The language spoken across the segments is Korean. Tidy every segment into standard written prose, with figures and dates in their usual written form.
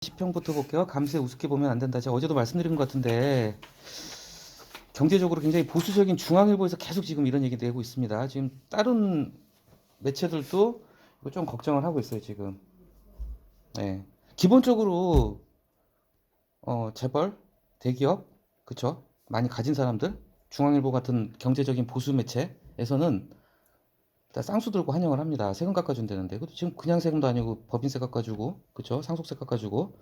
10평부터 볼게요. 감세 우습게 보면 안 된다. 제가 어제도 말씀드린 것 같은데 경제적으로 굉장히 보수적인 중앙일보에서 계속 지금 이런 얘기 내고 있습니다. 지금 다른 매체들도 이거 좀 걱정을 하고 있어요, 지금. 네. 기본적으로 재벌, 대기업, 그쵸? 많이 가진 사람들, 중앙일보 같은 경제적인 보수 매체에서는 다 쌍수 들고 환영을 합니다. 세금 깎아준다는데. 그것도 지금 그냥 세금도 아니고 법인세 깎아주고, 그쵸? 상속세 깎아주고.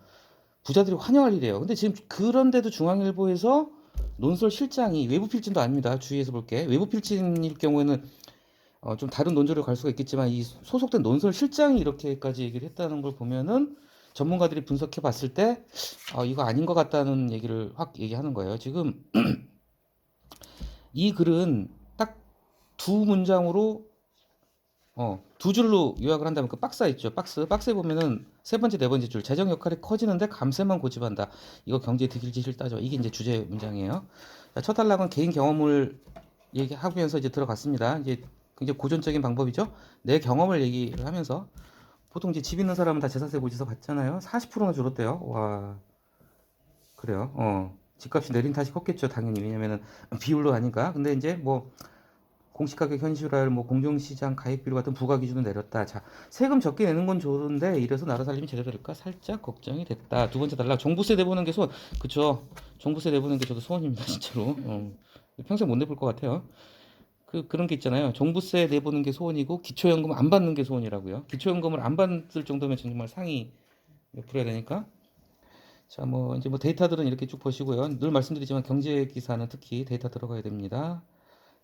부자들이 환영할 일이에요. 근데 지금 그런데도 중앙일보에서 논설 실장이 외부 필진도 아닙니다. 주의해서 볼게. 외부 필진일 경우에는 좀 다른 논조를 갈 수가 있겠지만 이 소속된 논설 실장이 이렇게까지 얘기를 했다는 걸 보면은 전문가들이 분석해 봤을 때 이거 아닌 것 같다는 얘기를 확 얘기하는 거예요. 지금 이 글은 딱 두 문장으로 두 줄로 요약을 한다면 그 박스가 있죠. 박스에 보면은 세 번째, 네 번째 줄. 재정 역할이 커지는데 감세만 고집한다. 이거 경제에 득일지 싫다죠. 이게 이제 주제 문장이에요. 자, 첫 단락은 개인 경험을 얘기하면서 이제 들어갔습니다. 이제 굉장히 고전적인 방법이죠. 내 경험을 얘기를 하면서 보통 이제 집 있는 사람은 다 재산세 고지서 받잖아요. 40%나 줄었대요. 와, 그래요. 집값이 내린 탓이 컸겠죠, 당연히. 왜냐면은 비율로 하니까. 근데 이제 뭐 공시가격 현실화를 뭐 공정시장 가입비율 같은 부과 기준을 내렸다. 자, 세금 적게 내는 건 좋은데 이래서 나라 살림이 제대로 될까? 살짝 걱정이 됐다. 두 번째 단락 종부세 내보는 게 소원. 그쵸? 종부세 내보는 게 저도 소원입니다, 진짜로. 평생 못 내볼 것 같아요. 그런 게 있잖아요. 종부세 내보는 게 소원이고 기초연금 안 받는 게 소원이라고요. 기초연금을 안 받을 정도면 정말 상위 몇 프로야 되니까. 자, 뭐 이제 뭐 데이터들은 이렇게 쭉 보시고요. 늘 말씀드리지만 경제 기사는 특히 데이터 들어가야 됩니다.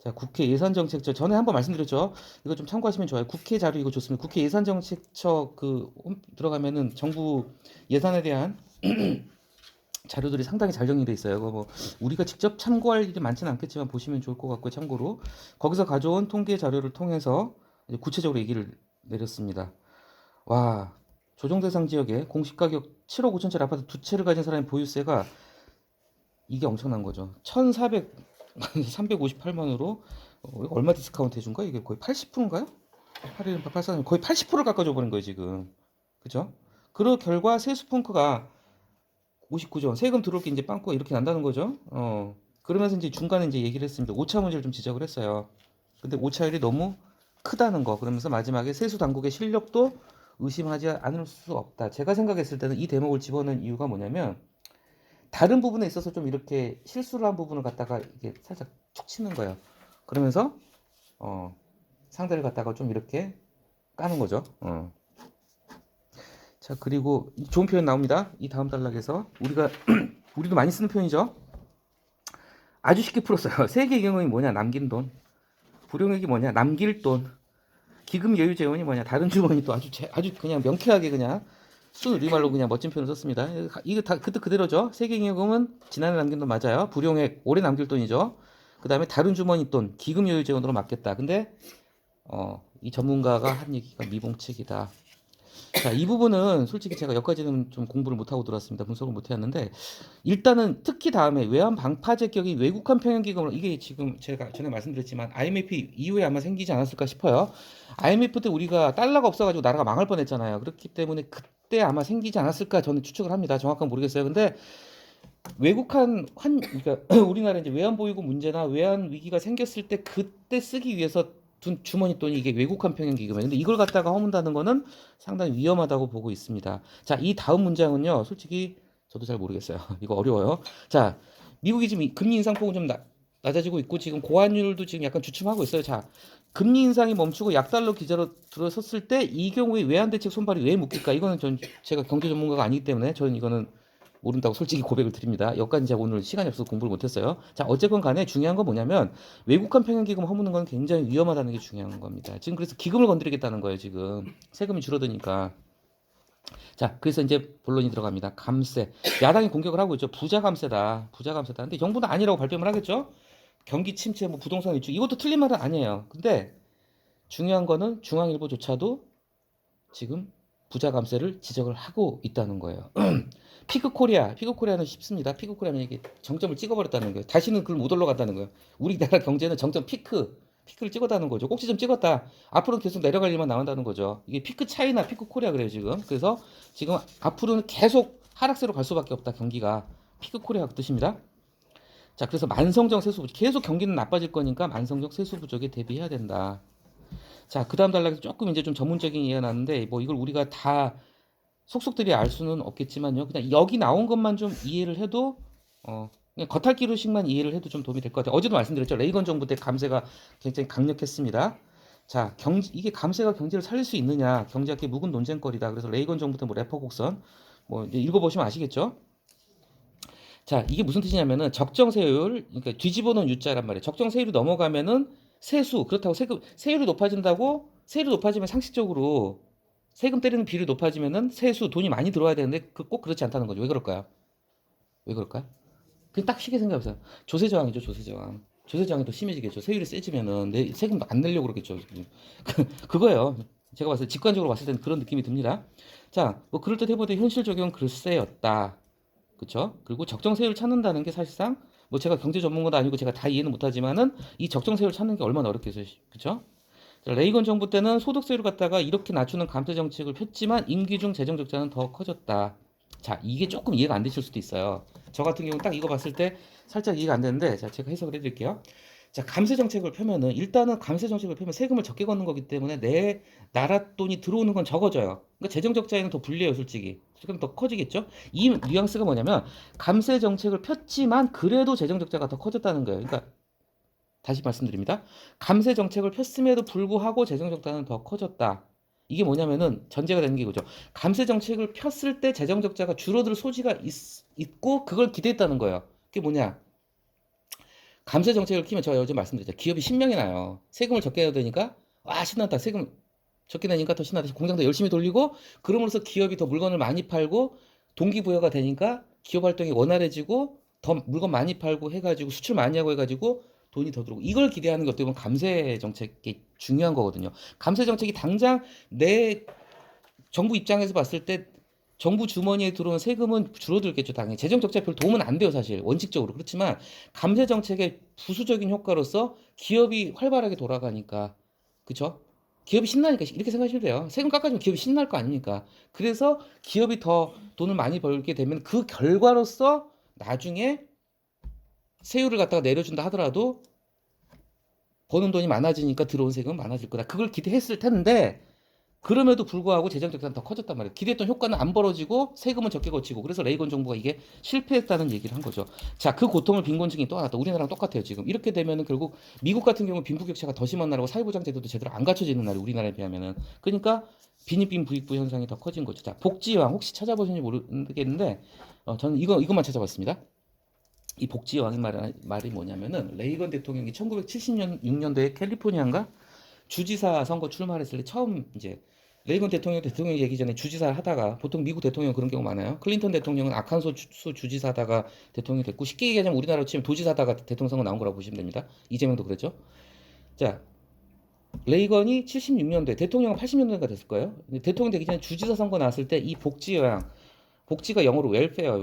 자, 국회 예산정책처 전에 한번 말씀드렸죠. 이거 좀 참고하시면 좋아요. 국회 자료 이거 좋습니다. 국회 예산정책처 들어가면은 정부 예산에 대한 자료들이 상당히 잘 정리돼 있어요. 그거 뭐 우리가 직접 참고할 일이 많지는 않겠지만 보시면 좋을 것 같고요. 참고로 거기서 가져온 통계 자료를 통해서 이제 구체적으로 얘기를 내렸습니다. 와, 조정 대상 지역에 공시가격 7억 5천짜리 아파트 두 채를 가진 사람의 보유세가 이게 엄청난 거죠. 358만으로 이거 얼마 디스카운트 해준 거야? 이게 거의 80%인가요? 8일 84년 거의 80%를 깎아줘 버린 거예요 지금. 그죠? 그 결과 세수펑크가 59조 세금 들어올 게 이제 빵꾸가 이렇게 난다는 거죠. 그러면서 이제 중간에 이제 얘기를 했습니다. 오차 문제를 좀 지적을 했어요. 근데 오차율이 너무 크다는 거. 그러면서 마지막에 세수 당국의 실력도 의심하지 않을 수 없다. 제가 생각했을 때는 이 대목을 집어넣은 이유가 뭐냐면 다른 부분에 있어서 좀 이렇게 실수를 한 부분을 갖다가 이게 살짝 툭 치는 거예요. 그러면서 상대를 갖다가 좀 이렇게 까는 거죠. 자, 그리고 좋은 표현 나옵니다. 이 다음 단락에서 우리도 많이 쓰는 표현이죠. 아주 쉽게 풀었어요. 세계 경영이 뭐냐? 남긴 돈. 불용액이 뭐냐? 남길 돈. 기금 여유 재원이 뭐냐? 다른 주머니 또 아주 그냥 명쾌하게 그냥 순 우리말로 그냥 멋진 표현을 썼습니다. 이거 다 그대로죠. 세계경영은 지난해 남긴 돈 맞아요. 불용액 올해 남길 돈이죠. 그 다음에 다른 주머니 돈 기금 여유 재원으로 맞겠다. 근데 이 전문가가 한 얘기가 미봉책이다. 자, 이 부분은 솔직히 제가 여기까지는 좀 공부를 못하고 들어왔습니다. 분석을 못했는데 일단은 특히 다음에 외환 방파제 격인 외국환 평형기금으로 이게 지금 제가 전에 말씀드렸지만 IMF 이후에 아마 생기지 않았을까 싶어요. IMF 때 우리가 달러가 없어가지고 나라가 망할 뻔했잖아요. 그렇기 때문에 그때 아마 생기지 않았을까 저는 추측을 합니다. 정확한 모르겠어요. 근데 그러니까 우리나라 이제 외환 보유고 문제나 외환 위기가 생겼을 때 그때 쓰기 위해서 둔 주머니 돈이 이게 외국환 평형 기금이에요. 근데 이걸 갖다가 허문다는 거는 상당히 위험하다고 보고 있습니다. 자, 이 다음 문장은요. 솔직히 저도 잘 모르겠어요. 이거 어려워요. 자, 미국이 지금 금리 인상폭은 좀 낮아지고 있고 지금 고환율도 지금 약간 주춤하고 있어요. 자, 금리 인상이 멈추고 약달러 기저로 들어섰을 때 이 경우에 외환 대책 손발이 왜 묶일까? 이거는 제가 경제 전문가가 아니기 때문에 저는 이거는 모른다고 솔직히 고백을 드립니다. 여기까지 제가 오늘 시간이 없어서 공부를 못했어요. 자, 어쨌건 간에 중요한 건 뭐냐면 외국환 평형기금 허무는 건 굉장히 위험하다는 게 중요한 겁니다. 지금 그래서 기금을 건드리겠다는 거예요. 지금 세금이 줄어드니까. 자, 그래서 이제 본론이 들어갑니다. 감세. 야당이 공격을 하고 있죠. 부자 감세다. 부자 감세다. 근데 정부는 아니라고 발뺌을 하겠죠. 경기 침체, 뭐 부동산 위축 이것도 틀린 말은 아니에요. 근데 중요한 거는 중앙일보조차도 지금 부자 감세를 지적을 하고 있다는 거예요. 피그코리아는 쉽습니다. 피그코리아는 이게 정점을 찍어버렸다는 거예요. 다시는 그걸 못 올라간다는 거예요. 우리나라 경제는 정점 피크를 찍었다는 거죠. 꼭지점 찍었다. 앞으로는 계속 내려갈 일만 나온다는 거죠. 이게 피크 차이나 피크 코리아 그래요 지금. 그래서 지금 앞으로는 계속 하락세로 갈 수밖에 없다. 경기가 피크 코리아 그 뜻입니다. 자, 그래서 만성적 세수 부족 계속 경기는 나빠질 거니까 만성적 세수 부족에 대비해야 된다. 자, 그다음 단락에서 조금 이제 좀 전문적인 이해가 나는데 뭐 이걸 우리가 다 속속들이 알 수는 없겠지만요. 그냥 여기 나온 것만 좀 이해를 해도 그냥 겉핥기로식만 이해를 해도 좀 도움이 될 것 같아요. 어제도 말씀드렸죠. 레이건 정부 때 감세가 굉장히 강력했습니다. 자, 이게 감세가 경제를 살릴 수 있느냐? 경제학계 묵은 논쟁거리다. 그래서 레이건 정부 때 뭐 레퍼 곡선 뭐 이제 읽어보시면 아시겠죠? 자, 이게 무슨 뜻이냐면은 적정 세율, 그러니까 뒤집어 놓은 U자란 말이에요. 적정 세율이 넘어가면은 세수, 그렇다고 세율이 높아진다고, 세율이 높아지면 상식적으로 세금 때리는 비율이 높아지면은 세수, 돈이 많이 들어와야 되는데 꼭 그렇지 않다는 거죠. 왜 그럴까요? 왜 그럴까요? 그냥 딱 쉽게 생각해보세요. 조세 저항이죠, 조세 저항. 조세 저항이 더 심해지겠죠. 세율이 세지면은 내 세금도 안 내려고 그러겠죠. 그거예요. 제가 봤을 때 직관적으로 봤을 때는 그런 느낌이 듭니다. 자, 뭐 그럴 듯 해보되 현실 적용 글쎄였다. 그쵸? 그리고 적정 세율을 찾는다는 게 사실상 뭐 제가 경제 전문가도 아니고 제가 다 이해는 못하지만은 이 적정 세율을 찾는 게 얼마나 어렵겠어요. 그쵸? 자, 레이건 정부 때는 소득세율을 갖다가 이렇게 낮추는 감세 정책을 폈지만 임기 중 재정 적자는 더 커졌다. 자, 이게 조금 이해가 안 되실 수도 있어요. 저 같은 경우는 딱 이거 봤을 때 살짝 이해가 안 되는데, 자, 제가 해석을 해드릴게요. 자, 감세 정책을 펴면은 일단은 감세 정책을 펴면 세금을 적게 걷는 거기 때문에 내 나라 돈이 들어오는 건 적어져요. 그러니까 재정 적자에는 더 불리해요, 솔직히. 세금 더 커지겠죠? 이 뉘앙스가 뭐냐면 감세 정책을 폈지만 그래도 재정 적자가 더 커졌다는 거예요. 그러니까 다시 말씀드립니다. 감세 정책을 폈음에도 불구하고 재정 적자는 더 커졌다. 이게 뭐냐면은 전제가 되는 게 이거죠. 감세 정책을 폈을 때 재정 적자가 줄어들 소지가 있고 그걸 기대했다는 거예요. 그게 뭐냐? 감세 정책을 키면 제가 요즘 말씀드렸죠. 기업이 신명이 나요. 세금을 적게 내야 되니까 와 신난다. 세금 적게 내니까 더 신나다. 공장도 열심히 돌리고 그럼으로써 기업이 더 물건을 많이 팔고 동기부여가 되니까 기업 활동이 원활해지고 더 물건 많이 팔고 해가지고 수출 많이 하고 해가지고 돈이 더 들어오고 이걸 기대하는 게 어떻게 보면 감세 정책이 중요한 거거든요. 감세 정책이 당장 내 정부 입장에서 봤을 때 정부 주머니에 들어온 세금은 줄어들겠죠, 당연히. 재정 적자에 별 도움은 안 돼요, 사실. 원칙적으로. 그렇지만 감세 정책의 부수적인 효과로서 기업이 활발하게 돌아가니까. 그쵸? 기업이 신나니까 이렇게 생각하시면 돼요. 세금 깎아주면 기업이 신날 거 아닙니까? 그래서 기업이 더 돈을 많이 벌게 되면 그 결과로서 나중에 세율을 갖다가 내려준다 하더라도 버는 돈이 많아지니까 들어온 세금은 많아질 거다. 그걸 기대했을 텐데 그럼에도 불구하고 재정 적자는 더 커졌단 말이에요. 기대했던 효과는 안 벌어지고 세금은 적게 거치고 그래서 레이건 정부가 이게 실패했다는 얘기를 한 거죠. 자, 그 고통을 빈곤 증이 또 하나 더 우리나라랑 똑같아요. 지금 이렇게 되면은 결국 미국 같은 경우 빈부격차가 더 심한 나라고 사회보장 제도도 제대로 안 갖춰지는 나라에 우리나라에 비하면은 그러니까 빈익빈 부익부 현상이 더 커진 거죠. 자, 복지왕 혹시 찾아보셨는지 모르겠는데 저는 이것만 찾아봤습니다. 이 복지왕의 말이 뭐냐면은 레이건 대통령이 1976년도에 캘리포니아인가 주지사 선거 출마했을 때 처음 이제 레이건 대통령이 되기 전에 주지사 하다가 보통 미국 대통령 그런 경우 많아요. 클린턴 대통령은 아칸소 주지사 하다가 대통령이 됐고 쉽게 얘기하자면 우리나라로 치면 도지사 하다가 대통령 선거 나온 거라고 보시면 됩니다. 이재명도 그랬죠. 자, 레이건이 76년도에 대통령은 80년대가 됐을 거예요. 대통령 되기 전에 주지사 선거 나왔을 때 이 복지가 영어로 웰페어,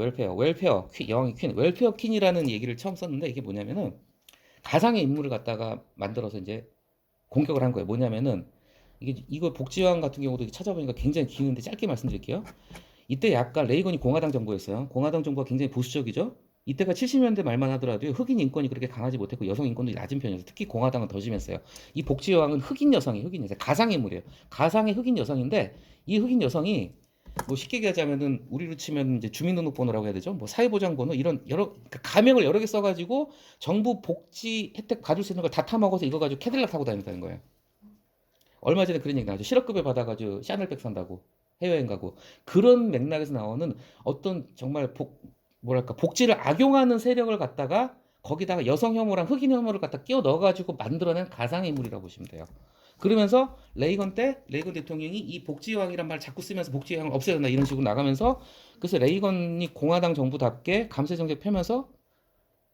영어이 퀸, 웰페어 퀸이라는 얘기를 처음 썼는데 이게 뭐냐면은 가상의 인물을 갖다가 만들어서 이제 공격을 한 거예요. 뭐냐면은 이거 복지왕 같은 경우도 찾아보니까 굉장히 기는데 짧게 말씀드릴게요. 이때 약간 레이건이 공화당 정부였어요. 공화당 정부가 굉장히 보수적이죠. 이때가 70년대 말만 하더라도 흑인 인권이 그렇게 강하지 못했고 여성 인권도 낮은 편이어서 특히 공화당은 더 심했어요. 이 복지왕은 흑인 여성이 흑인 여성 가상의 인물이에요. 가상의 흑인 여성인데 이 흑인 여성이 뭐 쉽게 얘기하자면은 우리로 치면 이제 주민등록번호라고 해야 되죠. 뭐 사회보장번호 이런 그러니까 가명을 여러 개 써가지고 정부 복지 혜택 받을 수 있는 걸 다 타먹어서 이거 가지고 캐딜락 타고 다닌다는 거예요. 얼마 전에 그런 얘기 나왔죠. 실업급여 받아가지고 샤넬백 산다고 해외여행 가고 그런 맥락에서 나오는 어떤 정말 뭐랄까 복지를 악용하는 세력을 갖다가 거기다가 여성 혐오랑 흑인 혐오를 갖다 끼워 넣어가지고 만들어낸 가상의 인물이라고 보시면 돼요. 그러면서 레이건 대통령이 이 복지왕이란 말을 자꾸 쓰면서 복지왕을 없애야 된다 이런 식으로 나가면서 그래서 레이건이 공화당 정부답게 감세 정책 펴면서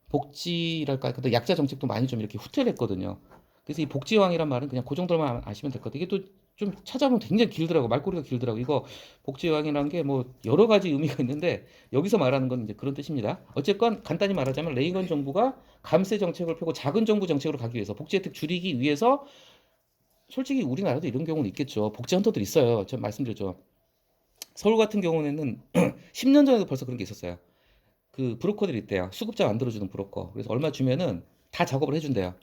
복지랄까 약자 정책도 많이 좀 이렇게 후퇴를 했거든요. 그래서 이 복지왕이란 말은 그냥 그 정도만 아시면 될 것 같아요. 이게 또 좀 찾아보면 굉장히 길더라고. 말꼬리가 길더라고. 이거 복지왕이라는 게 뭐 여러 가지 의미가 있는데 여기서 말하는 건 이제 그런 뜻입니다. 어쨌건 간단히 말하자면 레이건 정부가 감세 정책을 펴고 작은 정부 정책으로 가기 위해서 복지 혜택 줄이기 위해서 솔직히 우리나라도 이런 경우는 있겠죠. 복지 헌터들 있어요. 제가 말씀드렸죠. 서울 같은 경우에는 10년 전에도 벌써 그런 게 있었어요. 그 브로커들이 있대요. 수급자 만들어주는 브로커. 그래서 얼마 주면은 다 작업을 해준대요.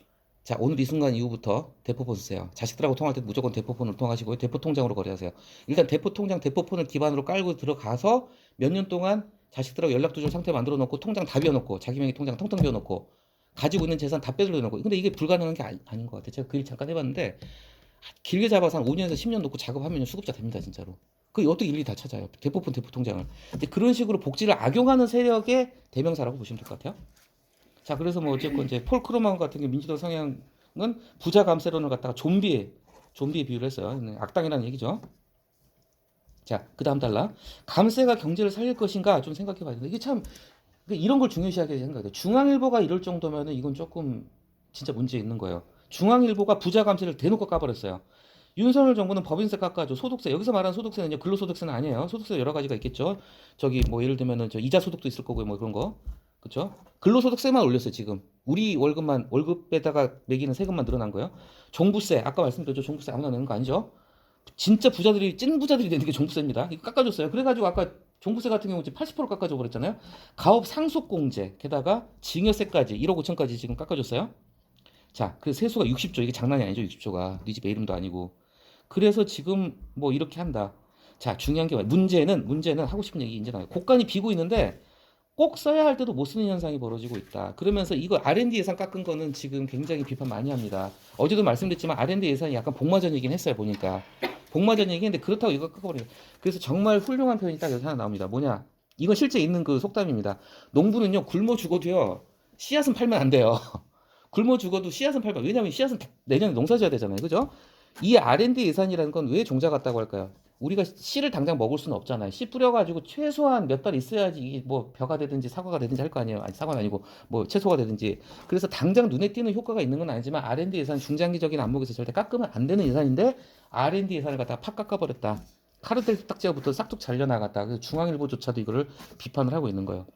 자, 오늘 이 순간 이후부터 대포폰 쓰세요. 자식들하고 통화할 때 무조건 대포폰으로 통화하시고요. 대포 통장으로 거래하세요. 일단 대포 통장, 대포폰을 기반으로 깔고 들어가서 몇 년 동안 자식들하고 연락 두줄 상태 만들어 놓고 통장 다 비워놓고 자기 명의 통장 텅텅 비워놓고 가지고 있는 재산 다 빼돌려 놓고. 근데 이게 불가능한 게 아닌 것 같아요. 제가 그 일 잠깐 해봤는데 길게 잡아서 한 5년에서 10년 놓고 작업하면 수급자 됩니다, 진짜로. 그 어떻게 일일이 다 찾아요? 대포폰, 대포 통장을. 근데 그런 식으로 복지를 악용하는 세력의 대명사라고 보시면 될 것 같아요. 자, 그래서 뭐 어쨌건 이제 폴 크루먼 같은 게 민주당 성향은 부자 감세론을 갖다가 좀비에 비유를 했어요. 악당이라는 얘기죠. 자, 그 다음 달라. 감세가 경제를 살릴 것인가 좀 생각해 봐야 된다. 이게 참 이런 걸 중요시하게 생각해요. 중앙일보가 이럴 정도면은 이건 조금 진짜 문제 있는 거예요. 중앙일보가 부자 감세를 대놓고 까버렸어요. 윤석열 정부는 법인세 깎아줘. 소득세. 여기서 말하는 소득세는요, 근로소득세는 아니에요. 소득세 여러 가지가 있겠죠. 저기 뭐 예를 들면은 저 이자 소득도 있을 거고요. 뭐 그런 거. 그렇죠? 근로소득세만 올렸어요, 지금. 우리 월급에다가 매기는 세금만 늘어난 거예요. 종부세. 아까 말씀드렸죠. 종부세 아무나 내는 거 아니죠? 진짜 부자들이 찐 부자들이 내는 게 종부세입니다. 이거 깎아줬어요. 그래가지고 아까 종부세 같은 경우 지금 80% 깎아줘 버렸잖아요. 가업 상속공제 게다가 증여세까지 1억 5천까지 지금 깎아줬어요. 자, 그 세수가 60조. 이게 장난이 아니죠. 60조가 네 집 애 이름도 아니고. 그래서 지금 뭐 이렇게 한다. 자, 중요한 게 문제는 하고 싶은 얘기 이제 나와요. 국간이 비고 있는데 꼭 써야 할 때도 못 쓰는 현상이 벌어지고 있다. 그러면서 이거 R&D 예산 깎은 거는 지금 굉장히 비판 많이 합니다. 어제도 말씀드렸지만 R&D 예산이 약간 복마전이긴 했어요. 보니까 복마전 얘기했는데 그렇다고 이거 깎아버려요. 그래서 정말 훌륭한 표현이 딱 여기서 하나 나옵니다. 뭐냐? 이건 실제 있는 그 속담입니다. 농부는요 굶어 죽어도요 씨앗은 팔면 안 돼요. 굶어 죽어도 씨앗은 팔면, 왜냐하면 씨앗은 내년에 농사 지어야 되잖아요. 그죠? 이 R&D 예산이라는 건 왜 종자 같다고 할까요? 우리가 씨를 당장 먹을 수는 없잖아요. 씨 뿌려가지고 최소한 몇 달 있어야지 이게 뭐 벼가 되든지 사과가 되든지 할 거 아니에요. 아니, 사과는 아니고 뭐 채소가 되든지. 그래서 당장 눈에 띄는 효과가 있는 건 아니지만 R&D 예산 중장기적인 안목에서 절대 깎으면 안 되는 예산인데 R&D 예산을 갖다가 팍 깎아버렸다. 카르텔 딱지가부터 싹둑 잘려나갔다. 그래서 중앙일보조차도 이거를 비판을 하고 있는 거예요.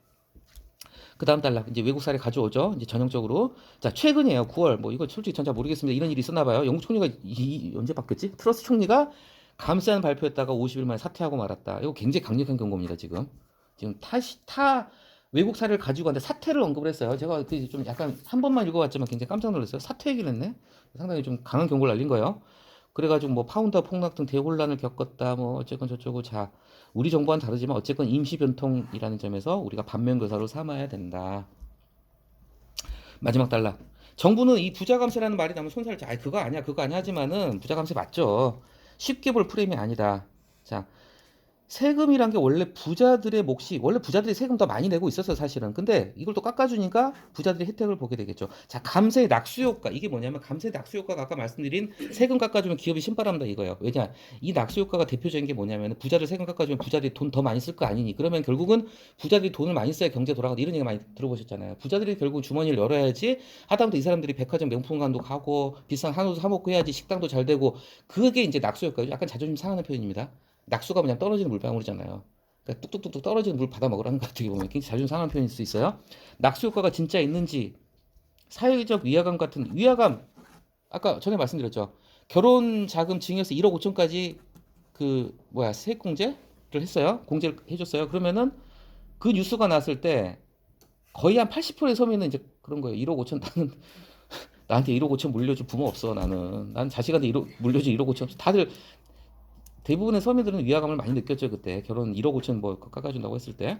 그 다음 달락 이제 외국 사례 가져오죠. 이제 전형적으로 자 최근이에요. 9월 뭐 이거 솔직히 전 잘 모르겠습니다. 이런 일이 있었나 봐요. 영국 총리가 언제 바뀌었지? 트러스 총리가 감사한 발표했다가 50일 만에 사퇴하고 말았다. 이거 굉장히 강력한 경고입니다. 지금 타 외국 사례를 가지고 왔는데 사퇴를 언급을 했어요. 제가 좀 약간 한 번만 읽어봤지만 굉장히 깜짝 놀랐어요. 사퇴 얘기를 했네. 상당히 좀 강한 경고를 날린 거예요. 그래가지고 뭐 파운드 폭락 등 대혼란을 겪었다. 뭐 어쨌건 저쩌고 자 우리 정부와는 다르지만 어쨌건 임시 변통이라는 점에서 우리가 반면교사로 삼아야 된다. 마지막 달라. 정부는 이 부자 감세라는 말이 나면 손살지. 아, 그거 아니야 하지만은 부자 감세 맞죠. 쉽게 볼 프레임이 아니다. 자, 세금이란 게 원래 부자들이 세금 더 많이 내고 있었어요, 사실은. 근데 이걸 또 깎아주니까 부자들이 혜택을 보게 되겠죠. 자, 감세 낙수 효과. 이게 뭐냐면 감세 낙수 효과가 아까 말씀드린 세금 깎아주면 기업이 신바람다 이거예요. 왜냐? 이 낙수 효과가 대표적인 게 뭐냐면 부자들 세금 깎아주면 부자들이 돈 더 많이 쓸 거 아니니. 그러면 결국은 부자들이 돈을 많이 써야 경제 돌아가다 이런 얘기 많이 들어보셨잖아요. 부자들이 결국 주머니를 열어야지 하다못해 이 사람들이 백화점 명품관도 가고 비싼 한우도 사 먹고 해야지 식당도 잘 되고 그게 이제 낙수 효과죠. 약간 자존심 상하는 표현입니다. 낙수가 그냥 떨어지는 물방울이잖아요. 그러니까 뚝뚝뚝뚝 떨어지는 물 받아 먹으라는 것 어떻게 보면 굉장히 자존심 상한 표현일 수 있어요. 낙수 효과가 진짜 있는지 사회적 위화감 같은 위화감 아까 전에 말씀드렸죠. 결혼 자금 증여세 1억 5천까지 그 뭐야 세액공제를 했어요. 공제를 해줬어요. 그러면은 그 뉴스가 났을 때 거의 한 80%의 서민은 이제 그런 거예요. 1억 5천 나한테 1억 5천 물려줄 부모 없어 나는. 난 자식한테 물려줄 1억 5천 다들 대부분의 서민들은 위화감을 많이 느꼈죠 그때 결혼 1억 5천 뭐 깎아준다고 했을 때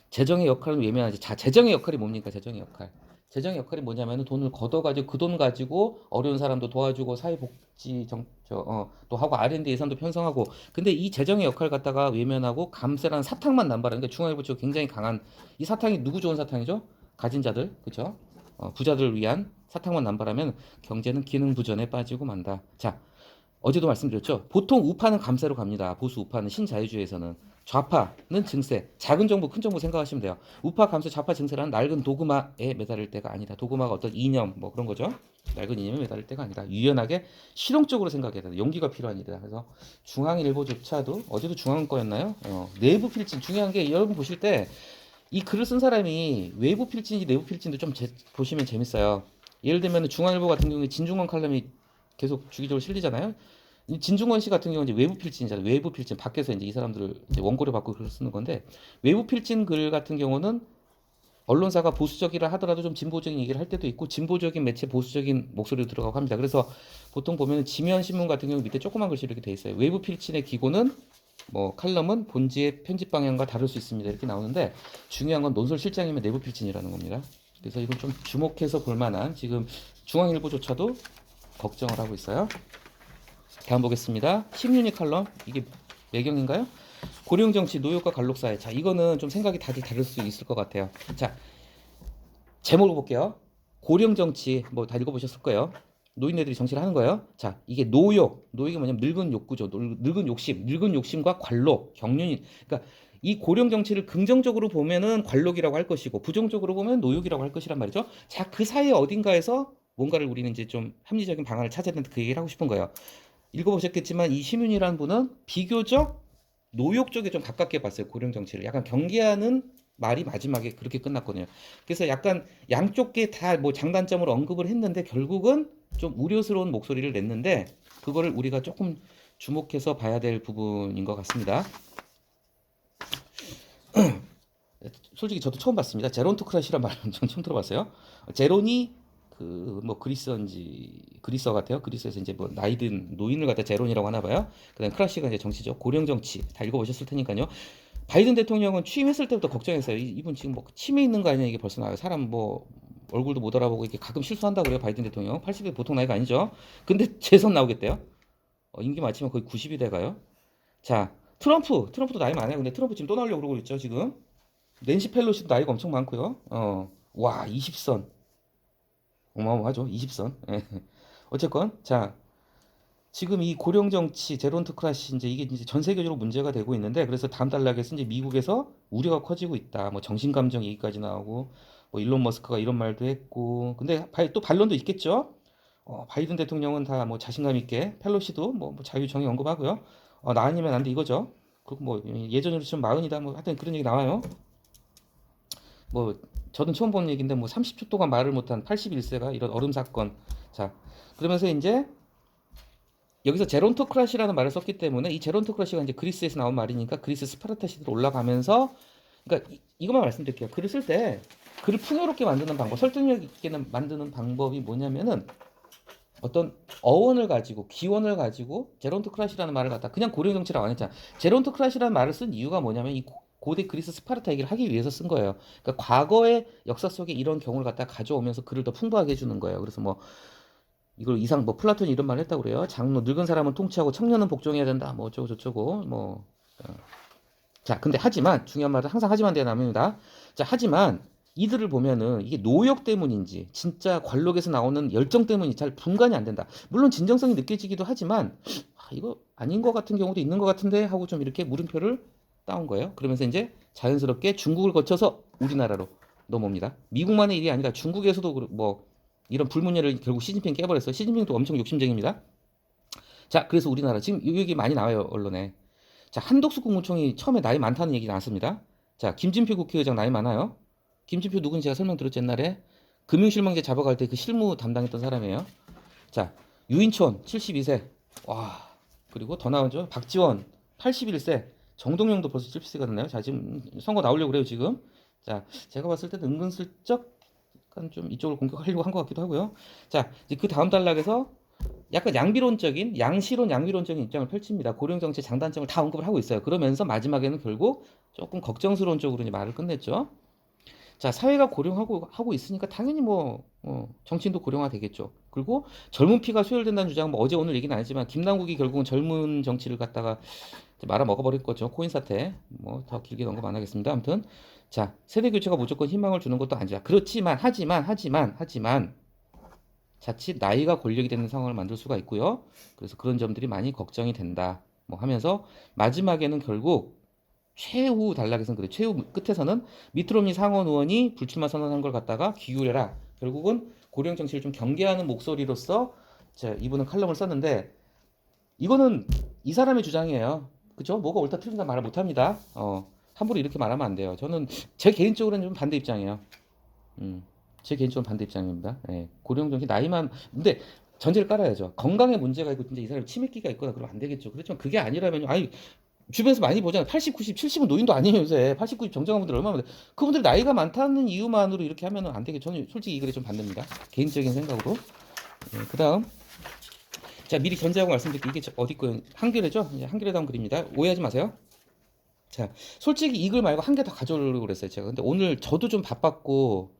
재정의 역할은 외면하지. 자 재정의 역할이 뭡니까? 재정의 역할이 뭐냐면 돈을 걷어가지고 그 돈 가지고 어려운 사람도 도와주고 사회복지 또 하고 R&D 예산도 편성하고 근데 이 재정의 역할 갖다가 외면하고 감세라는 사탕만 남발하는 게 중앙일보 쪽 굉장히 강한 이 사탕이 누구 좋은 사탕이죠? 가진 자들 그죠? 부자들을 위한 사탕만 남발하면 경제는 기능부전에 빠지고 만다. 자 어제도 말씀드렸죠. 보통 우파는 감세로 갑니다. 보수 우파는 신자유주의에서는 좌파는 증세. 작은 정부, 큰 정부 생각하시면 돼요. 우파 감세, 좌파 증세라는 낡은 도그마에 매달릴 때가 아니다. 도그마가 어떤 이념 뭐 그런 거죠. 낡은 이념에 매달릴 때가 아니다. 유연하게 실용적으로 생각해야 된다. 용기가 필요한 일이다. 그래서 중앙일보조차도 어제도 중앙 거였나요? 내부 필진 중요한 게 여러분 보실 때 이 글을 쓴 사람이 외부 필진인지 내부 필진도 좀 보시면 재밌어요. 예를 들면 중앙일보 같은 경우에 진중권 칼럼이 계속 주기적으로 실리잖아요. 이 진중권 씨 같은 경우는 이제 외부 필진이잖아요. 외부 필진 밖에서 이제 이 사람들을 이제 원고를 받고 글을 쓰는 건데 외부 필진 글 같은 경우는 언론사가 보수적이라 하더라도 좀 진보적인 얘기를 할 때도 있고 진보적인 매체 보수적인 목소리로 들어가고 합니다. 그래서 보통 보면 지면 신문 같은 경우 밑에 조그만 글씨로 이렇게 돼 있어요. 외부 필진의 기고는 뭐 칼럼은 본지의 편집 방향과 다를 수 있습니다. 이렇게 나오는데 중요한 건 논설 실장이면 내부 필진이라는 겁니다. 그래서 이건 좀 주목해서 볼 만한 지금 중앙일보조차도 걱정을 하고 있어요. 다음 보겠습니다. 심윤희 칼럼 이게 매경인가요? 고령정치 노역과 갈록사회. 자 이거는 좀 생각이 다들 다를 수 있을 것 같아요. 자 제목을 볼게요. 고령정치 뭐 다 읽어보셨을 거예요. 노인네들이 정치를 하는 거예요. 자 이게 노역이 뭐냐면 늙은 욕구죠. 늙은 욕심과 관록, 경륜이. 그러니까 이 고령 정치를 긍정적으로 보면은 관록이라고 할 것이고 부정적으로 보면 노역이라고 할 것이란 말이죠. 자 그 사이 어딘가에서 뭔가를 우리는 이제 좀 합리적인 방안을 찾아야 되는데 그 얘기를 하고 싶은 거예요. 읽어보셨겠지만 이 시민이라는 분은 비교적 노역 쪽에 좀 가깝게 봤어요. 고령 정치를 약간 경계하는 말이 마지막에 그렇게 끝났거든요. 그래서 약간 양쪽 게 다 뭐 장단점을 언급을 했는데 결국은 좀 우려스러운 목소리를 냈는데 그거를 우리가 조금 주목해서 봐야 될 부분인 것 같습니다. 솔직히 저도 처음 봤습니다. 제론토크라시란 말은 전 처음 들어봤어요. 제론이 그 뭐 그리스어 같아요. 그리스에서 이제 뭐 나이든 노인을 갖다 제론이라고 하나 봐요. 그다음 크라시가 이제 정치죠. 고령 정치 다 읽어보셨을 테니까요. 바이든 대통령은 취임했을 때부터 걱정했어요. 이분 지금 뭐 치매 있는 거 아니냐 이게 벌써 나와요. 사람 뭐 얼굴도 못 알아보고 이렇게 가끔 실수한다 그래요. 바이든 대통령 80이 보통 나이가 아니죠. 근데 재선 나오겠대요. 임기 마치면 거의 90이 돼가요. 자 트럼프도 나이 많아요. 근데 트럼프 지금 또 나오려고 그러고 있죠. 지금 낸시 펠로시도 나이가 엄청 많고요. 와 20선 어마어마하죠. 20선. 어쨌건 자 지금 이 고령 정치 제론토크라시 이제 이게 이제 전 세계적으로 문제가 되고 있는데 그래서 다음 단락에서 이제 미국에서 우려가 커지고 있다. 뭐 정신감정 얘기까지 나오고 뭐 일론 머스크가 이런 말도 했고 근데 또 반론도 있겠죠. 바이든 대통령은 다 뭐 자신감 있게 펠로시도 뭐 자유정의 언급하고요. 나 아니면 안 돼 이거죠. 그리고 뭐 예전으로 치면 마흔이다 뭐 하여튼 그런 얘기 나와요. 뭐 저는 처음 본 얘기인데 뭐 30초 동안 말을 못한 81세가 이런 얼음 사건. 자 그러면서 이제 여기서 제론토크라시라는 말을 썼기 때문에 이 제론토크라시가 이제 그리스에서 나온 말이니까 그리스 스파르타 시대로 올라가면서 그러니까 이것만 말씀드릴게요. 글을 쓸 때 글을 풍요롭게 만드는 방법, 설득력 있게 만드는 방법이 뭐냐면은 어떤 어원을 가지고 기원을 가지고 제론토크라시라는 말을 갖다 그냥 고령 정치라고 안 했잖아. 제론토크라시라는 말을 쓴 이유가 뭐냐면 이 고대 그리스 스파르타 얘기를 하기 위해서 쓴 거예요. 그러니까 과거의 역사 속에 이런 경우를 갖다 가져오면서 글을 더 풍부하게 해주는 거예요. 그래서 뭐 이걸 이상 뭐 플라톤이 이런 말 했다고 그래요. 장로 늙은 사람은 통치하고 청년은 복종해야 된다. 뭐 어쩌고 저쩌고 뭐 자, 근데 하지만 중요한 말은 항상 하지만 대에 나옵니다. 자, 하지만 이들을 보면은 이게 노역 때문인지 진짜 관록에서 나오는 열정 때문인지 잘 분간이 안 된다. 물론 진정성이 느껴지기도 하지만 이거 아닌 것 같은 경우도 있는 것 같은데 하고 좀 이렇게 물음표를 따온 거예요. 그러면서 이제 자연스럽게 중국을 거쳐서 우리나라로 넘어옵니다. 미국만의 일이 아니라 중국에서도 뭐 이런 불문율을 결국 시진핑 깨버렸어요. 시진핑도 엄청 욕심쟁입니다. 자, 그래서 우리나라 지금 이 얘기 많이 나와요 언론에. 자, 한덕수 국무총리 처음에 나이 많다는 얘기 나왔습니다. 자, 김진표 국회의장 나이 많아요. 김진표 누군지 제가 설명드렸죠 옛날에 금융실명제 잡아갈 때 그 실무 담당했던 사람이에요. 자, 유인촌 72세. 와, 그리고 더 나오죠. 박지원 81세. 정동영도 벌써 70세가 됐나요? 자, 지금 선거 나오려고 그래요 지금. 자, 제가 봤을 때는 은근슬쩍 약간 좀 이쪽을 공격하려고 한 것 같기도 하고요. 자, 이제 그 다음 단락에서 약간 양비론적인 양시론 양비론적인 입장을 펼칩니다. 고령 정치 장단점을 다 언급을 하고 있어요. 그러면서 마지막에는 결국 조금 걱정스러운 쪽으로 이제 말을 끝냈죠. 자, 사회가 고령하고 하고 있으니까 당연히 뭐 정치인도 고령화 되겠죠. 그리고 젊은 피가 수혈된다는 주장 뭐 어제 오늘 얘기는 아니지만 김남국이 결국은 젊은 정치를 갖다가 말아 먹어버릴 거죠. 코인 사태 뭐 더 길게 언급 안 하겠습니다. 아무튼 자, 세대 교체가 무조건 희망을 주는 것도 아니죠. 그렇지만 하지만 자칫 나이가 권력이 되는 상황을 만들 수가 있고요. 그래서 그런 점들이 많이 걱정이 된다. 뭐 하면서 마지막에는 결국 최후 단락에서는 그래. 최후 끝에서는 미트롬니 상원 의원이 불출마 선언한 걸 갖다가 기울여라. 결국은 고령 정치를 좀 경계하는 목소리로서 이분은 칼럼을 썼는데 이거는 이 사람의 주장이에요. 그죠? 뭐가 옳다 틀린다 말을 못 합니다. 함부로 이렇게 말하면 안 돼요. 저는 제 개인적으로는 좀 반대 입장이에요. 제 개인적으로 반대 입장입니다. 예, 고령 정치 나이만 근데 전제를 깔아야죠. 건강에 문제가 있고 진짜 이 사람이 치매기가 있거나 그러면 안 되겠죠. 그렇지만 그게 아니라면요. 아니 주변에서 많이 보잖아요. 80, 90, 70은 노인도 아니에요, 요새. 80, 90 정정한 분들 얼마나 많아요. 그분들 나이가 많다는 이유만으로 이렇게 하면은 안 되겠죠. 저는 솔직히 이 글에 좀 반대입니다. 개인적인 생각으로. 그다음 자, 미리 전제하고 말씀드릴게요. 이게 어디 거예요? 한겨레죠? 이제 한겨레 다운 글입니다. 오해하지 마세요. 자, 솔직히 이 글 말고 한 개 더 가져오려고 그랬어요, 제가. 근데 오늘 저도 좀 바빴고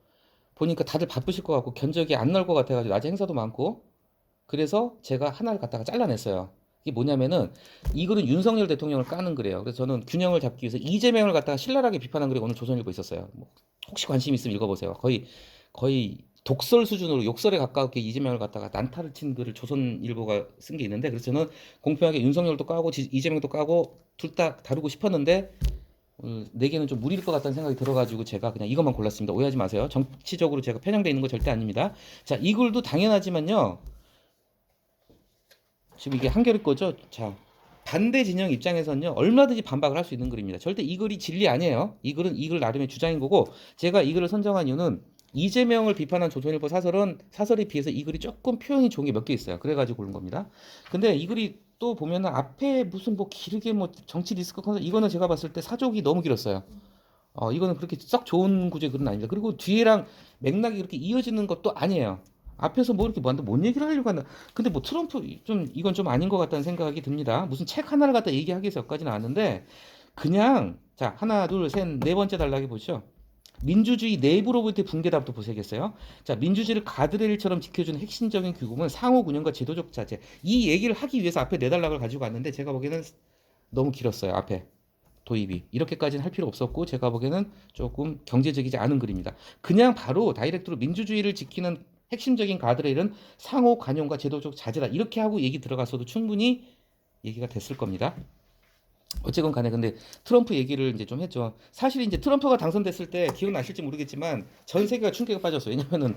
보니까 다들 바쁘실 것 같고 견적이 안 나올 것 같아가지고 낮에 행사도 많고 그래서 제가 하나를 갖다가 잘라냈어요. 이게 뭐냐면은 이 글은 윤석열 대통령을 까는 글이에요. 그래서 저는 균형을 잡기 위해서 이재명을 갖다가 신랄하게 비판한 글이 오늘 조선일보에 있었어요. 뭐 혹시 관심 있으면 읽어보세요. 거의 독설 수준으로 욕설에 가깝게 이재명을 갖다가 난타를 친 글을 조선일보가 쓴 게 있는데 그래서 저는 공평하게 윤석열도 까고 이재명도 까고 둘 다 다루고 싶었는데 네 개는 좀 무리일 것 같다는 생각이 들어가지고 제가 그냥 이것만 골랐습니다. 오해하지 마세요. 정치적으로 제가 편향돼 있는 거 절대 아닙니다. 자, 이 글도 당연하지만요. 지금 이게 한겨레 거죠? 자, 반대 진영 입장에서는요, 얼마든지 반박을 할 수 있는 글입니다. 절대 이 글이 진리 아니에요. 이 글은 이 글 나름의 주장인 거고, 제가 이 글을 선정한 이유는 이재명을 비판한 조선일보 사설에 비해서 이 글이 조금 표현이 좋은 게 몇 개 있어요. 그래가지고 고른 겁니다. 근데 이 글이 또 보면은 앞에 무슨 뭐 길게 뭐 정치 리스크 컨설 이거는 제가 봤을 때 사족이 너무 길었어요. 이거는 그렇게 썩 좋은 구조의 글은 아닙니다. 그리고 뒤에랑 맥락이 이렇게 이어지는 것도 아니에요. 앞에서 뭐 이렇게 뭔 얘기를 하려고 하나. 근데 뭐 트럼프 좀 이건 좀 아닌 것 같다는 생각이 듭니다. 무슨 책 하나를 갖다 얘기하기 위해서 여기까지는 않는데 그냥 자 하나 둘 셋 네 번째 단락에 보시죠. 민주주의 내부로부터의 붕괴다부터 보셔야겠어요. 자, 민주주의를 가드레일처럼 지켜주는 핵심적인 규범은 상호 균형과 제도적 자제. 이 얘기를 하기 위해서 앞에 네 단락을 가지고 왔는데 제가 보기에는 너무 길었어요. 앞에. 도입이 이렇게까지는 할 필요 없었고 제가 보기에는 조금 경제적이지 않은 글입니다. 그냥 바로 다이렉트로 민주주의를 지키는 핵심적인 가드레일은 상호 관용과 제도적 자제다 이렇게 하고 얘기 들어갔어도 충분히 얘기가 됐을 겁니다. 어쨌건 간에 근데 트럼프 얘기를 이제 좀 했죠. 사실 이제 트럼프가 당선됐을 때 기억나실지 모르겠지만 전 세계가 충격에 빠졌어요. 왜냐면은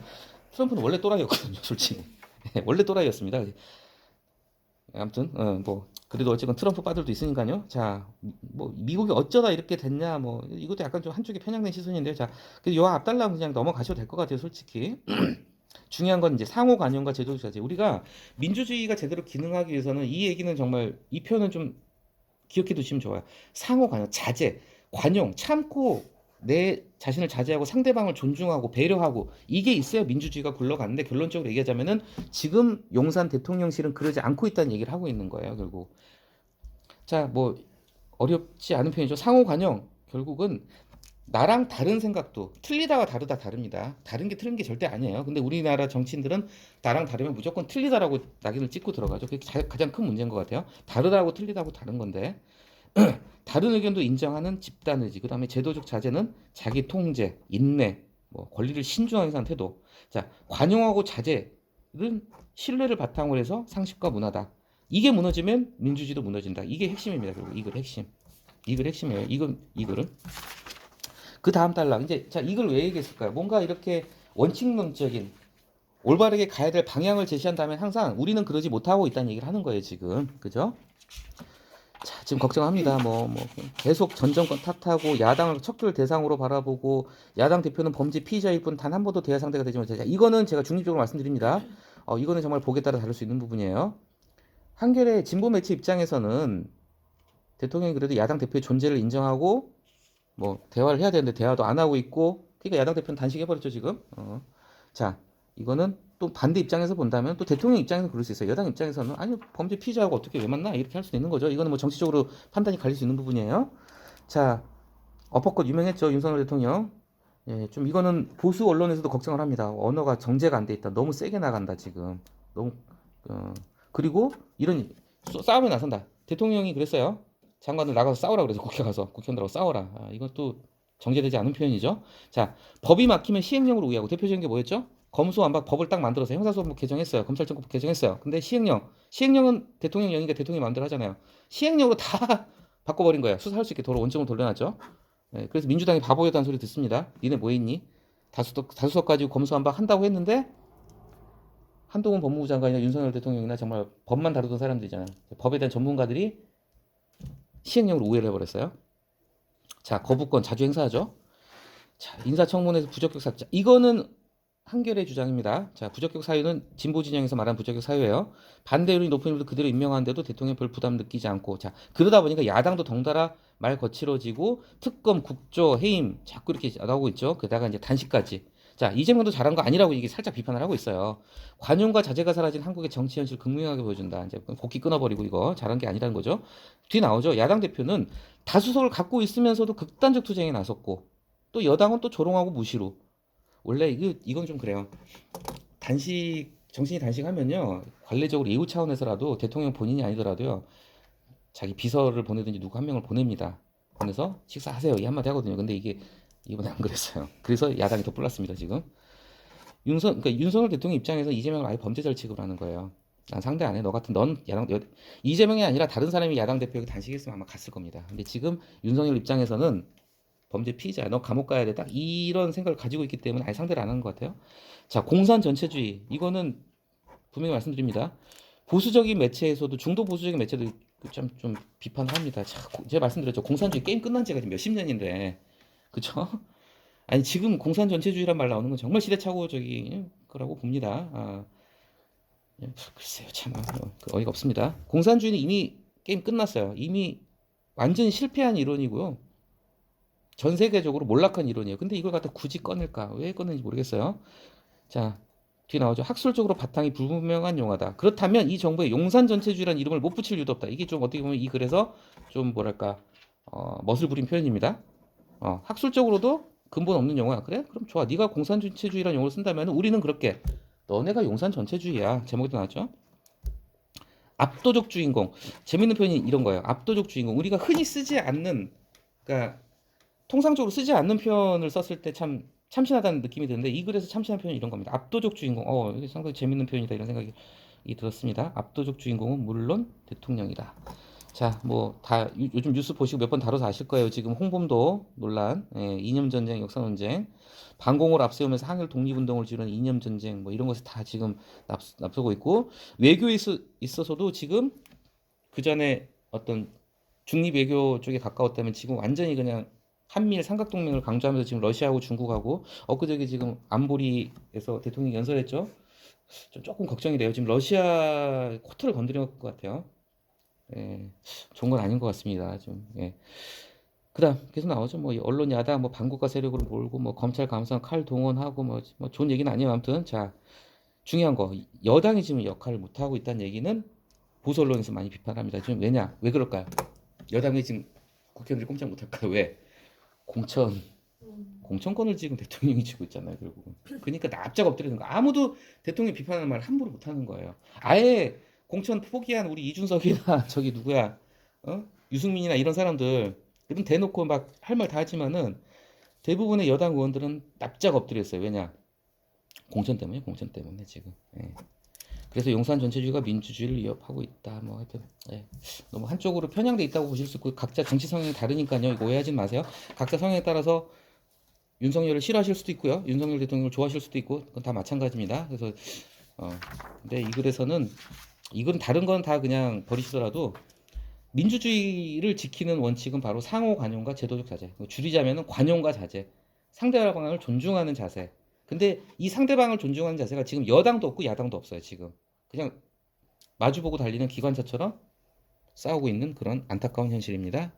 트럼프는 원래 또라이였거든요, 솔직히. 원래 또라이였습니다. 아무튼 뭐 그래도 어쨌건 트럼프 빠들도 있으니까요. 자, 뭐 미국이 어쩌다 이렇게 됐냐, 뭐 이것도 약간 좀 한쪽에 편향된 시선인데요. 자, 요 앞달랑 그냥 넘어가셔도 될 것 같아요, 솔직히. 중요한 건 이제 상호 관용과 제도적 자제. 우리가 민주주의가 제대로 기능하기 위해서는 이 얘기는 정말 이 표현은 좀 기억해 두시면 좋아요. 상호 관용, 자제, 관용, 참고 내 자신을 자제하고 상대방을 존중하고 배려하고 이게 있어야 민주주의가 굴러가는데 결론적으로 얘기하자면은 지금 용산 대통령실은 그러지 않고 있다는 얘기를 하고 있는 거예요, 결국. 자, 뭐 어렵지 않은 표현이죠. 상호 관용 결국은 나랑 다른 생각도 틀리다와 다르다 다릅니다. 다른 게 틀린 게 절대 아니에요. 근데 우리나라 정치인들은 나랑 다르면 무조건 틀리다라고 낙인을 찍고 들어가죠. 그게 가장 큰 문제인 것 같아요. 다르다고 틀리다고 다른 건데 다른 의견도 인정하는 집단 의지. 그다음에 제도적 자제는 자기 통제, 인내, 뭐 권리를 신중하게 사는 태도. 자, 관용하고 자제는 신뢰를 바탕으로 해서 상식과 문화다. 이게 무너지면 민주주의도 무너진다. 이게 핵심입니다. 그리고 이글 핵심. 이글 핵심이에요. 이글은. 그 다음 달락 이제 자 이걸 왜 얘기했을까요? 뭔가 이렇게 원칙론적인 올바르게 가야 될 방향을 제시한다면 항상 우리는 그러지 못하고 있다는 얘기를 하는 거예요 지금 그죠? 자 지금 걱정합니다. 뭐 계속 전 정권 탓하고 야당을 척결 대상으로 바라보고 야당 대표는 범죄 피의자일 뿐 단 한 번도 대화 상대가 되지 못하자. 이거는 제가 중립적으로 말씀드립니다. 이거는 정말 보기에 따라 다를 수 있는 부분이에요. 한겨레 진보 매체 입장에서는 대통령이 그래도 야당 대표의 존재를 인정하고 뭐 대화를 해야 되는데 대화도 안 하고 있고 그러니까 야당 대표는 단식해버렸죠 지금. 자 이거는 또 반대 입장에서 본다면 또 대통령 입장에서 그럴 수 있어요. 여당 입장에서는 아니 범죄 피의자하고 어떻게 왜 만나 이렇게 할 수도 있는 거죠. 이거는 뭐 정치적으로 판단이 갈릴 수 있는 부분이에요. 자 어퍼컷 유명했죠 윤석열 대통령. 예, 좀 이거는 보수 언론에서도 걱정을 합니다. 언어가 정제가 안 돼 있다. 너무 세게 나간다 지금. 너무 그리고 이런 싸움에 나선다. 대통령이 그랬어요. 장관들 나가서 싸우라 그래서 국회 가서 국회의원들하고 싸워라. 이건 또 정제되지 않은 표현이죠. 자, 법이 막히면 시행령으로 우회하고 대표적인 게 뭐였죠? 검수완박 법을 딱 만들어서 형사소송법 개정했어요. 검찰청법 개정했어요. 근데 시행령은 대통령령이니까 대통령이 마음대로 하잖아요. 시행령으로 다 바꿔버린 거예요. 수사할 수 있게 도로 원점을 돌려놨죠. 네, 그래서 민주당이 바보였다는 소리 듣습니다. 니네 뭐 했니? 다수석 가지고 검수완박 한다고 했는데 한동훈 법무부 장관이나 윤석열 대통령이나 정말 법만 다루던 사람들이잖아요. 법에 대한 전문가들이 시행령으로 우회를 해버렸어요. 자, 거부권 자주 행사하죠. 자, 인사청문회에서 부적격 삭제. 이거는 한결의 주장입니다. 자, 부적격 사유는 진보 진영에서 말하는 부적격 사유예요. 반대 여론이 높은 인물도 그대로 임명하는데도 대통령 별 부담 느끼지 않고, 자, 그러다 보니까 야당도 덩달아 말 거칠어지고 특검, 국조, 해임 자꾸 이렇게 나오고 있죠. 게다가 이제 단식까지. 자, 이재명도 잘한 거 아니라고 이게 살짝 비판을 하고 있어요. 관용과 자제가 사라진 한국의 정치 현실 극명하게 보여준다. 이제 곡기 끊어버리고 이거 잘한 게 아니라는 거죠. 뒤 나오죠. 야당 대표는 다수석을 갖고 있으면서도 극단적 투쟁에 나섰고, 또 여당은 또 조롱하고 무시로. 원래 이건 좀 그래요. 단식 정신이 단식하면요 관례적으로 예우 차원에서라도 대통령 본인이 아니더라도요 자기 비서를 보내든지 누구 한 명을 보냅니다. 보내서 식사하세요 이 한마디 하거든요. 근데 이게 이번에 안 그랬어요. 그래서 야당이 더 뿔났습니다 지금. 그러니까 윤석열 대통령 입장에서 이재명을 아예 범죄자를 취급을 하는 거예요. 난 상대 안 해. 너 같은 넌 이재명이 아니라 다른 사람이 야당 대표에게 단식했으면 아마 갔을 겁니다. 근데 지금 윤석열 입장에서는 범죄 피의자야. 너 감옥 가야 돼. 딱 이런 생각을 가지고 있기 때문에 아예 상대를 안 하는 것 같아요. 자, 공산 전체주의. 이거는 분명히 말씀드립니다. 보수적인 매체에서도 중도 보수적인 매체도 좀 비판을 합니다. 자, 제가 말씀드렸죠. 공산주의 게임 끝난 지가 지금 몇십 년인데. 그쵸? 아니, 지금 공산 전체주의란 말 나오는 건 정말 시대착오적인 거라고 봅니다. 글쎄요, 참 어이가 없습니다. 공산주의는 이미 게임 끝났어요. 이미 완전히 실패한 이론이고요. 전 세계적으로 몰락한 이론이에요. 근데 이걸 갖다 굳이 꺼낼까? 왜 꺼내는지 모르겠어요. 자, 뒤에 나오죠. 학술적으로 바탕이 불분명한 용어다. 그렇다면 이 정부의 용산 전체주의라는 이름을 못 붙일 이유도 없다. 이게 좀 어떻게 보면 이 글에서 좀 뭐랄까 멋을 부린 표현입니다. 학술적으로도 근본 없는 용어야. 그래? 그럼 좋아. 네가 공산 전체주의라는 용어를 쓴다면 우리는 그렇게 너네가 용산 전체주의야. 제목에도 나왔죠. 압도적 주인공. 재밌는 표현이 이런 거예요. 압도적 주인공. 우리가 흔히 쓰지 않는, 그러니까 통상적으로 쓰지 않는 표현을 썼을 때 참 참신하다는 느낌이 드는데 이 글에서 참신한 표현이 이런 겁니다. 압도적 주인공. 이게 상당히 재밌는 표현이다 이런 생각이 들었습니다. 압도적 주인공은 물론 대통령이다. 자, 뭐 다 요즘 뉴스 보시고 몇 번 다뤄서 아실 거예요. 지금 홍범도 논란, 이념 전쟁, 역사 논쟁, 반공을 앞세우면서 한일 독립운동을 지르는 이념 전쟁, 뭐 이런 것을 다 지금 앞서고 있고 외교에 있어서도 지금 그 전에 어떤 중립 외교 쪽에 가까웠다면 지금 완전히 그냥 한미일 삼각동맹을 강조하면서 지금 러시아하고 중국하고 엊그저께 지금 안보리에서 대통령이 연설했죠. 조금 걱정이 돼요. 지금 러시아 코트를 건드린 것 같아요. 예, 좋은 건 아닌 것 같습니다. 좀. 예. 그다음 계속 나오죠. 뭐 언론 야당 뭐 반국가 세력으로 몰고 뭐 검찰 감사 칼 동원하고 뭐 좋은 얘기는 아니에요. 아무튼 자 중요한 거 여당이 지금 역할을 못 하고 있다는 얘기는 보수 언론에서 많이 비판합니다. 지금 왜 그럴까요? 여당이 지금 국회의원들이 꼼짝 못할까요? 왜? 공천 공천권을 지금 대통령이 쥐고 있잖아요, 결국은. 그러니까 납작 엎드리는 거. 아무도 대통령 비판하는 말 함부로 못 하는 거예요. 아예 공천 포기한 우리 이준석이나 저기 누구야, 유승민이나 이런 사람들, 그럼 대놓고 막 할 말 다 하지만은 대부분의 여당 의원들은 납작 엎드렸어요. 왜냐? 공천 때문에 지금. 예. 그래서 용산 전체주의가 민주주의를 위협하고 있다. 뭐 하여튼 너무 한쪽으로 편향돼 있다고 보실 수 있고 각자 정치 성향이 다르니까요. 이거 오해하지 마세요. 각자 성향에 따라서 윤석열을 싫어하실 수도 있고요. 윤석열 대통령을 좋아하실 수도 있고 그건 다 마찬가지입니다. 그래서 근데 이 글에서는 이건 다른 건 다 그냥 버리시더라도 민주주의를 지키는 원칙은 바로 상호 관용과 제도적 자제. 줄이자면은 관용과 자제. 상대방을 존중하는 자세. 근데 이 상대방을 존중하는 자세가 지금 여당도 없고 야당도 없어요. 지금 그냥 마주보고 달리는 기관차처럼 싸우고 있는 그런 안타까운 현실입니다.